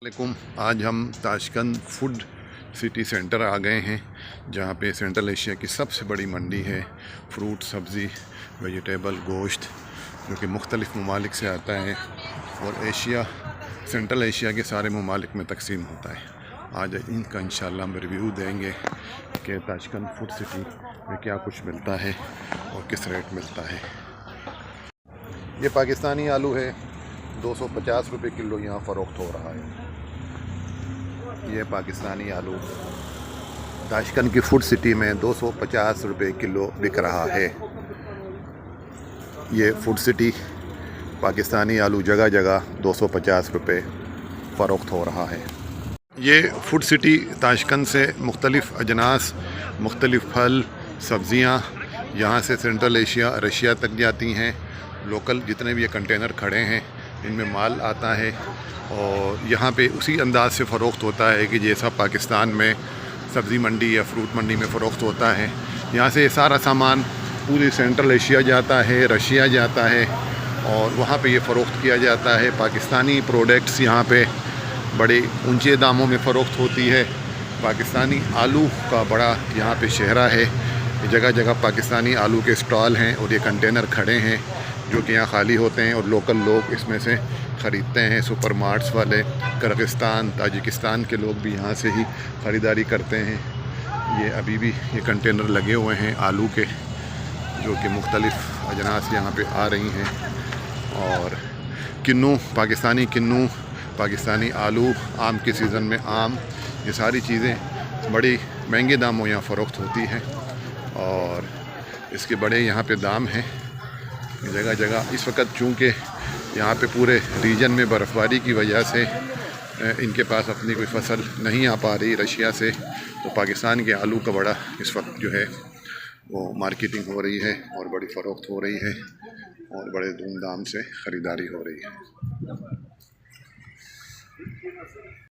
वालेकुम। आज हम ताशकंद फूड सिटी सेंटर आ गए हैं, जहाँ पे सेंट्रल एशिया की सबसे बड़ी मंडी है। फ्रूट, सब्ज़ी, वेजिटेबल, गोश्त जो कि मुख्तलिफ़ ममालिक से आता है और सेंट्रल एशिया के सारे ममालिक में तकसीम होता है। आज इनका इंशाल्लाह हम रिव्यू देंगे कि ताशकंद फूड सिटी में क्या कुछ मिलता है और किस रेट मिलता है। ये पाकिस्तानी आलू है, 250 रुपये किलो यहाँ फ़रोख्त हो रहा है। ये पाकिस्तानी आलू ताशकंद की फूड सिटी में 250 रुपये किलो बिक रहा है। ये फूड सिटी पाकिस्तानी आलू जगह जगह 250 रुपये फ़रोख्त हो रहा है। ये फूड सिटी ताशकंद से मुख्तलिफ़ अजनास, मुख्तलिफ़ फल, सब्ज़ियाँ यहाँ से सेंट्रल एशिया, रशिया तक जाती हैं। लोकल जितने भी ये कंटेनर खड़े हैं इनमें माल आता है और यहाँ पे उसी अंदाज से फ़रोख्त होता है कि जैसा पाकिस्तान में सब्ज़ी मंडी या फ्रूट मंडी में फ़रोख्त होता है। यहाँ से सारा सामान पूरी सेंट्रल एशिया जाता है, रशिया जाता है और वहाँ पे ये फ़रोख्त किया जाता है। पाकिस्तानी प्रोडक्ट्स यहाँ पे बड़े ऊंचे दामों में फ़रोख्त होती है। पाकिस्तानी आलू का बड़ा यहाँ पे शहरा है। जगह जगह पाकिस्तानी आलू के स्टॉल हैं और ये कंटेनर खड़े हैं जो कि यहाँ खाली होते हैं और लोकल लोग इसमें से ख़रीदते हैं। सुपर मार्ट्स वाले, किर्गिस्तान, ताजिकिस्तान के लोग भी यहाँ से ही ख़रीदारी करते हैं। ये अभी भी ये कंटेनर लगे हुए हैं आलू के, जो कि मुख्तलिफ़ अजनास यहाँ पे आ रही हैं। और किन्नू, पाकिस्तानी किन्नू, पाकिस्तानी आलू, आम के सीज़न में आम, ये सारी चीज़ें बड़ी महंगे दामों यहाँ फ़रोख्त होती हैं और इसके बड़े यहाँ पे दाम हैं जगह जगह। इस वक्त चूँकि यहाँ पे पूरे रीजन में बर्फ़बारी की वजह से इनके पास अपनी कोई फसल नहीं आ पा रही रशिया से, तो पाकिस्तान के आलू का बड़ा इस वक्त जो है वो मार्केटिंग हो रही है और बड़ी फ़रोख्त हो रही है और बड़े धूमधाम से ख़रीदारी हो रही है।